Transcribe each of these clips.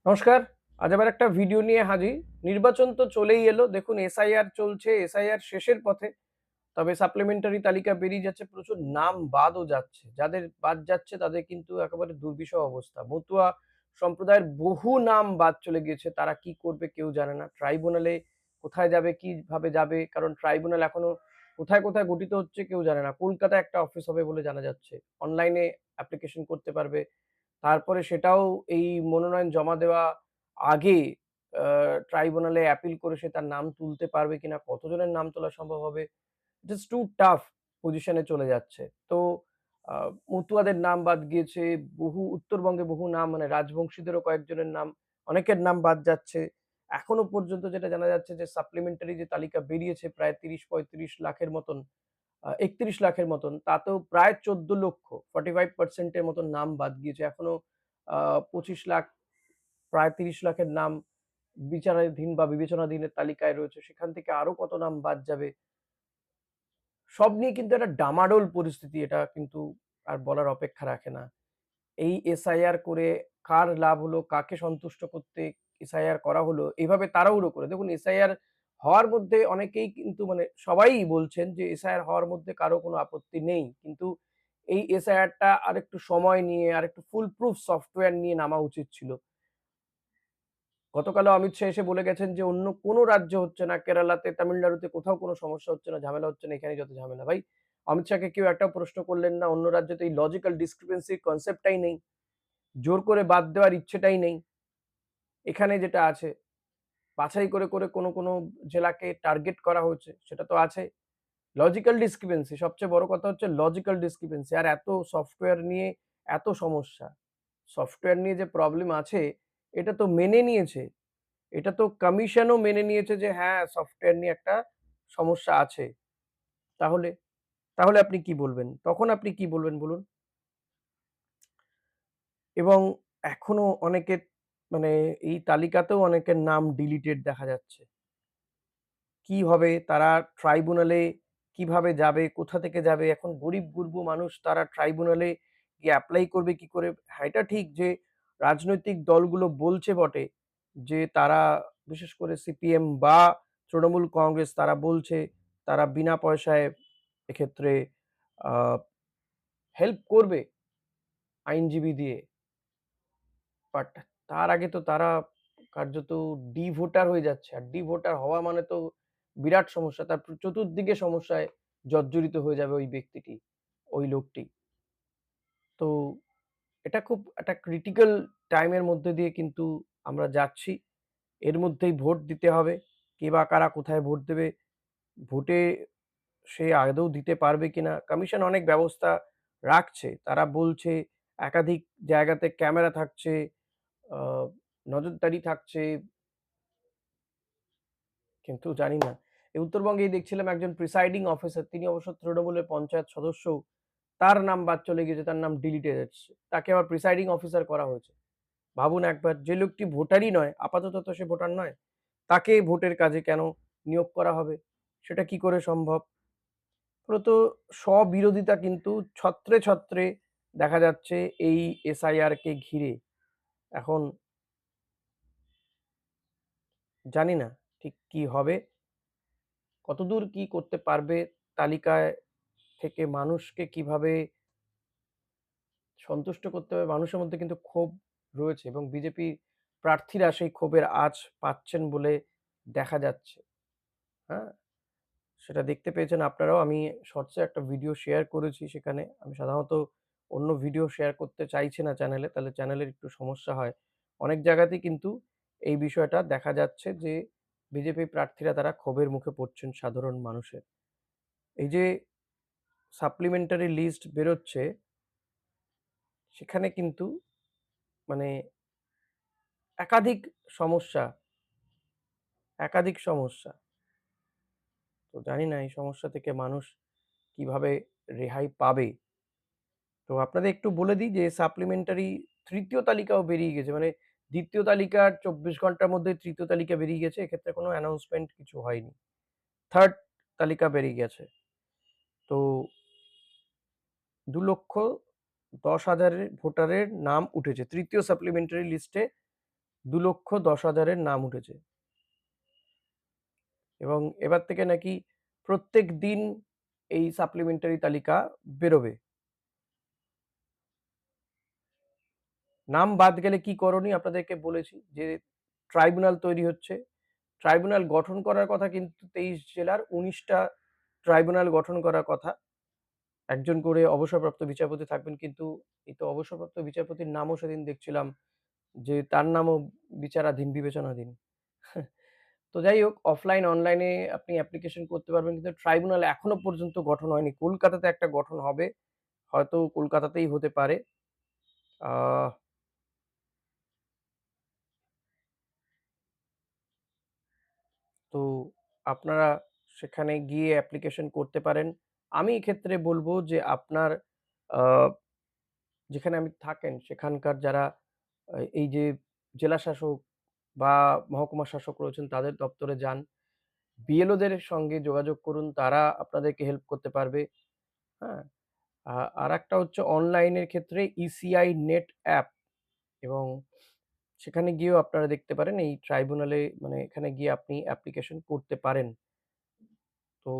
নমস্কার। আজ আবার একটা ভিডিও নিয়ে হাজির। নির্বাচন তো চলেই এলো। দেখুন এসআইআর চলছে, এসআইআর শেষের পথে। তবে সাপ্লিমেন্টারি তালিকা বেরিয়ে যাচ্ছে, প্রচুর নাম বাদও যাচ্ছে। যাদের বাদ যাচ্ছে তাদের কিন্তু একেবারে দুর্বিষহ অবস্থা। মতুয়া সম্প্রদায়ের বহু নাম বাদ চলে গিয়েছে। তারা কি করবে কেউ জানে না। ট্রাইব্যুনালে কোথায় যাবে, কিভাবে যাবে? কারণ ট্রাইব্যুনাল এখনো কোথায়, কোথায় গঠিত হচ্ছে কেউ জানে না। কলকাতায় একটা অফিস হবে বলে জানা যাচ্ছে। অনলাইনে অ্যাপ্লিকেশন করতে পারবে। তারপরে সেটাও এই মনোনয়ন জমা দেওয়া আগে আ ট্রাইব্যুনালে অ্যাপিল করে সে তার নাম তুলতে পারবে কিনা, কতজনের নাম তোলা সম্ভব হবে? ইট ইস টু টাফ পজিশনে চলে যাচ্ছে। তো আ মতুয়াদের নাম বাদ গিয়েছে, উত্তরবঙ্গে বহু নাম মানে রাজবংশীদেরও কয়েকজনের নাম, অনেকের নাম বাদ যাচ্ছে। এখনো পর্যন্ত যেটা জানা যাচ্ছে যে সাপ্লিমেন্টারি যে তালিকা বেরিয়েছে প্রায় ৩০-৩৫ লাখের মতন ৩১ লাখের মতন, তাতেও প্রায় ১৪ লক্ষ 45% এর মতন নাম বাদ গিয়েছে। এখনো ২৫ লাখ প্রায় ৩০ লাখের নাম বিচারাধীন বা বিবেচনাধীনের তালিকায় রয়েছে। সেখান থেকে আরো কত নাম বাদ যাবে? সব নিয়ে কিন্তু একটা ডামাডোল পরিস্থিতি। এটা কিন্তু আর বলার অপেক্ষা রাখে না। এই এসআইআর করে কার লাভ হলো, কাকে সন্তুষ্ট করতে এসআইআর করা হলো, এভাবে তাড়াহুড়ো করে। দেখুন এসআইআর হওয়ার মধ্যে অনেকেই কিন্তু মানে সবাই বলছেন যে এসআইআর হওয়ার মধ্যে কারো কোনো আপত্তি নেই। কিন্তু এই এসআইআরটা আরেকটু সময় নিয়ে আরেকটু ফুল প্রুফ সফটওয়্যার নিয়ে নামা উচিত ছিল। গতকালও অমিত শাহ এসে বলে গেছেন যে অন্য কোনো রাজ্য হচ্ছে না, কেরালাতে, তামিলনাড়ুতে কোথাও কোনো সমস্যা হচ্ছে না, ঝামেলা হচ্ছে না, এখানেই যত ঝামেলা। ভাই অমিত শাহকে কেউ একটাও প্রশ্ন করলেন না, অন্য রাজ্যে তো এই লজিক্যাল ডিসক্রিপেন্সি কনসেপ্টটাই নেই। জোর করে বাদ দেওয়ার ইচ্ছেটাই নেই। এখানে যেটা আছে, বাছাই করে, করে কোনো জেলাকে টার্গেট করা হয়েছে, সেটা তো আছে। লজিক্যাল ডিসক্রিপেন্সি সবচেয়ে বড় কথা হচ্ছে লজিক্যাল ডিসক্রিপেন্সি। আর এত সফটওয়্যার নিয়ে এত সমস্যা। সফটওয়্যার নিয়ে যে প্রবলেম আছে, এটা তো মেনে নিয়েছে। এটা তো কমিশনও মেনে নিয়েছে যে হ্যাঁ, সফটওয়্যার নিয়ে একটা সমস্যা আছে। তাহলে? তাহলে আপনি কি বলবেন? তখন আপনি কি বলবেন বলুন? এবং এখনো অনেকের মানে এই তালিকাতেও অনেকের নাম ডিলিটেড দেখা যাচ্ছে। কি হবে? তারা ট্রাইব্যুনালে কিভাবে যাবে? কোথা থেকে যাবে? এখন গরিব-গুরবু মানুষ তারা ট্রাইব্যুনালে গিয়ে এপ্লাই করবে কি করে? হ্যাঁ, এটা ঠিক যে রাজনৈতিক দলগুলো বলছে বটে যে তারা বিশেষ করে সিপিএম বা তৃণমূল কংগ্রেস তারা বলছে তারা বিনা পয়সায় এক্ষেত্রে আ হেল্প করবে আইনজীবী দিয়ে। বাট তার আগে তো তারা কার্যত ডি-ভোটার হয়ে যাচ্ছে। আর ডি-ভোটার হওয়া মানে তো বিরাট সমস্যা। তার চতুর্দিকে সমস্যায় জর্জরিত হয়ে যাবে ওই ব্যক্তিটি, ওই লোকটি। তো এটা খুব একটা ক্রিটিক্যাল টাইম এর মধ্যে দিয়ে কিন্তু আমরা যাচ্ছি। এর মধ্যেই ভোট দিতে হবে। কে বা কারা কোথায় ভোট দেবে? ভোটে সে আদৌ দিতে পারবে কিনা? কমিশন অনেক ব্যবস্থা রাখছে। তারা বলছে একাধিক জায়গাতে ক্যামেরা থাকছে, আ নজরদারি থাকছে। কিন্তু জানি না। এই উত্তরবঙ্গেই দেখছিলাম একজন প্রিসাইডিং অফিসার তিনি অবশ্য তৃণমূলের পঞ্চায়েত সদস্যও। তার নাম বাদ চলে গিয়েছে, তার নাম ডিলিটেড এসছে। তাকে আবার প্রিসাইডিং অফিসার করা হয়েছে। ভাবুন একবার যে লোকটি ভোটারই নয়, আপাতত তো সে ভোটার নয়। তাকে ভোটের কাজে কেন নিয়োগ করা হবে? সেটা কি করে সম্ভব? মূলত স্ববিরোধিতা কিন্তু ছত্রে, ছত্রে দেখা যাচ্ছে এই এসআইআর কে ঘিরে। এখন জানি না ঠিক কি হবে? কতদূর কি করতে পারবে? তালিকায় থেকে মানুষকে কিভাবে সন্তুষ্ট করতে হবে? মানুষের মধ্যে কিন্তু ক্ষোভ রয়েছে এবং বিজেপি প্রার্থীরা সেই ক্ষোভের আঁচ পাচ্ছেন বলে দেখা যাচ্ছে। হ্যাঁ? সেটা দেখতে পেয়েছেন আপনারাও। আমি শর্টসে একটা ভিডিও শেয়ার করেছি সেখানে। আমি সাধারণত অন্য ভিডিও শেয়ার করতে চাইছি না চ্যানেলে, তাহলে চ্যানেলের একটু সমস্যা হয়। অনেক জায়গাতেই কিন্তু এই বিষয়টা দেখা যাচ্ছে যে বিজেপি প্রার্থীরা তারা ক্ষোভের মুখে পড়ছেন সাধারণ মানুষের। এই যে সাপ্লিমেন্টারি লিস্ট বেরোচ্ছে সেখানে কিন্তু মানে একাধিক সমস্যা, একাধিক সমস্যা। তো জানি না এই সমস্যা থেকে মানুষ কিভাবে রেহাই পাবে? তো আপনাদের একটু বলে দিই যে সাপ্লিমেন্টারি ৩য় তালিকাও বেরিয়ে গেছে। মানে ২য় তালিকার ২৪ ঘন্টার মধ্যে ৩য় তালিকা বেরিয়ে গেছে। এক্ষেত্রে কোনো অ্যানাউন্সমেন্ট কিছু হয়নি। 3rd তালিকা বেরিয়ে গেছে। তো ২,১০,০০০ ভোটারের নাম উঠেছে। ৩য় সাপ্লিমেন্টারি লিস্টে 2,10,000 নাম উঠেছে এবং এবার থেকে নাকি প্রত্যেক দিন এই সাপ্লিমেন্টারি তালিকা বেরোবে। নাম বাদ গেলে কি করণীয় আপনাদেরকে বলেছি যে ট্রাইব্যুনাল তৈরি হচ্ছে। ট্রাইব্যুনাল গঠন করার কথা কিন্তু 23 জেলার 19টা ট্রাইব্যুনাল গঠন করার কথা। একজন করে অবসরপ্রাপ্ত বিচারপতি থাকবেন, কিন্তু এই তো অবসরপ্রাপ্ত বিচারপতির নামও সেদিন দেখছিলাম যে তার নামও বিচারাধীন, বিবেচনাধীন। তো যাই হোক, অফলাইন অনলাইনে আপনি অ্যাপ্লিকেশন করতে পারবেন, কিন্তু ট্রাইব্যুনাল এখনো পর্যন্ত গঠন হয়নি। কলকাতাতে একটা গঠন হবে, হয়তো কলকাতাতেই হতে পারে। আহ তো আপনারা সেখানে গিয়ে অ্যাপ্লিকেশন করতে পারেন। আমি এক্ষেত্রে বলব যে আপনার আ যেখানে আপনি থাকেন সেখানকার যারা এই যে জেলা শাসক বা মহকুমা শাসক রয়েছেন তাদের দপ্তরে যান। বিএলওদের সঙ্গে যোগাযোগ করুন, তারা আপনাদেরকে হেল্প করতে পারবে। হ্যাঁ? আরেকটা হচ্ছে অনলাইনের ক্ষেত্রে ইসিআই নেট অ্যাপ, এবং সেখানে গিয়েও আপনারা দেখতে পারেন এই ট্রাইব্যুনালে, মানে এখানে গিয়ে আপনি অ্যাপ্লিকেশন করতে পারেন। তো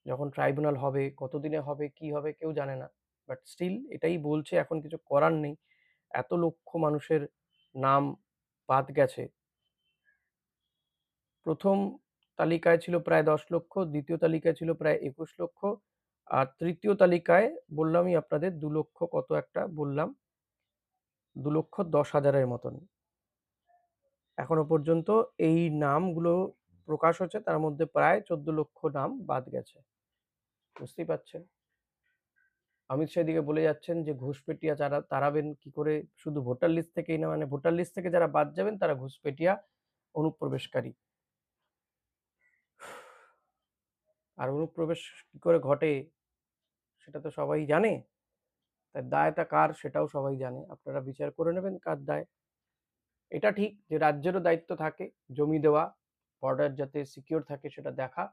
যখন ট্রাইব্যুনাল হবে, কতদিনে হবে, কি হবে কেউ জানে না। বাট স্টিল এটাই বলছে, এখন কিছু করার নেই। এত লক্ষ মানুষের নাম বাদ গেছে। ১ম তালিকায় ছিল প্রায় ১০ লক্ষ, দ্বিতীয় তালিকায় ছিল প্রায় ২১ লক্ষ, আর তৃতীয় তালিকায় বললামই আপনাদের ২ লক্ষ কত একটা বললাম, ২,১০,০০০ এর মতন। এখনো পর্যন্ত এই নামগুলো প্রকাশ হচ্ছে, তার মধ্যে প্রায় ১৪ লক্ষ নাম বাদ গেছে। বুঝতেই পারছেন? অমিত শাহ এদিকে বলে যাচ্ছেন যে ঘুষপেটিয়া যারা তাড়াবেন কি করে, শুধু ভোটার লিস্ট থেকেই না, মানে ভোটার লিস্ট থেকে যারা বাদ যাবেন তারা ঘুষপেটিয়া অনুপ্রবেশকারী। আর অনুপ্রবেশ কি করে ঘটে সেটা তো সবাই জানে। তার দায়টা কার সেটাও সবাই জানে। আপনারা বিচার করে নেবেন কার দায়। এটা ঠিক যে রাজ্যেরও দায়িত্ব থাকে জমি দেওয়া, বর্ডার যাতে সিকিউর থাকে সেটা দেখা।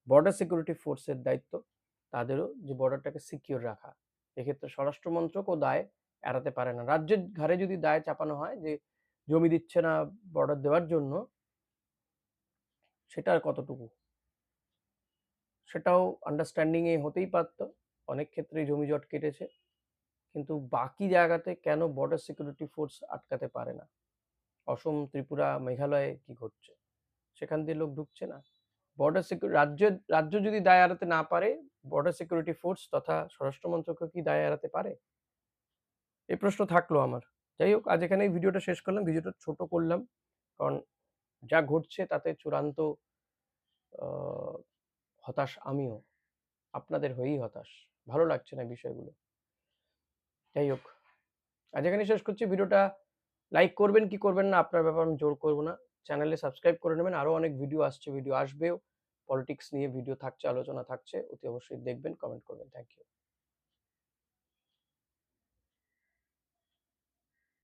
বর্ডার সিকিউরিটি ফোর্সের দায়িত্ব তাদেরও যে বর্ডারটাকে সিকিউর রাখা। এক্ষেত্রে স্বরাষ্ট্র মন্ত্রকও দায় এড়াতে পারে না। রাজ্যের ঘাড়ে যদি দায় চাপানো হয় যে জমি দিচ্ছে না বর্ডার দেওয়ার জন্য, সেটা আর কতটুকু? সেটাও আন্ডারস্ট্যান্ডিং এ হতেই পারত। অনেক ক্ষেত্রেই জমি জট কেটেছে। কিন্তু বাকি জায়গাতে কেন বর্ডার সিকিউরিটি ফোর্স আটকাতে পারে না? অসম, ত্রিপুরা, মেঘালয়ে কি ঘটছে? সেখান দিয়ে লোক ঢুকছে না। রাজ্য যদি দায় এড়াতে না পারে, বর্ডার সিকিউরিটি ফোর্স তথা স্বরাষ্ট্র মন্ত্রকও কি দায় এড়াতে পারে? এই প্রশ্ন থাকলো আমার। যাই হোক, আজ এখানেই ভিডিওটা শেষ করলাম। ভিডিওটা ছোট করলাম। কারণ যা ঘটছে তাতে চূড়ান্ত আ হতাশ আমিও। আপনাদের হয়েই হতাশ। ভালো লাগছে না বিষয়গুলো। যাই হোক, আজ এখানেই শেষ করছি। ভিডিওটা লাইক করবেন কি করবেন না আপনার ব্যাপার, আমি জোর করব না। চ্যানেলে সাবস্ক্রাইব করে নেবেন। আরো অনেক ভিডিও আসছে, ভিডিও আসবেও। পলিটিক্স নিয়ে ভিডিও থাকছে, আলোচনা থাকছে। অতি অবশ্যই দেখবেন, কমেন্ট করবেন। Thank you.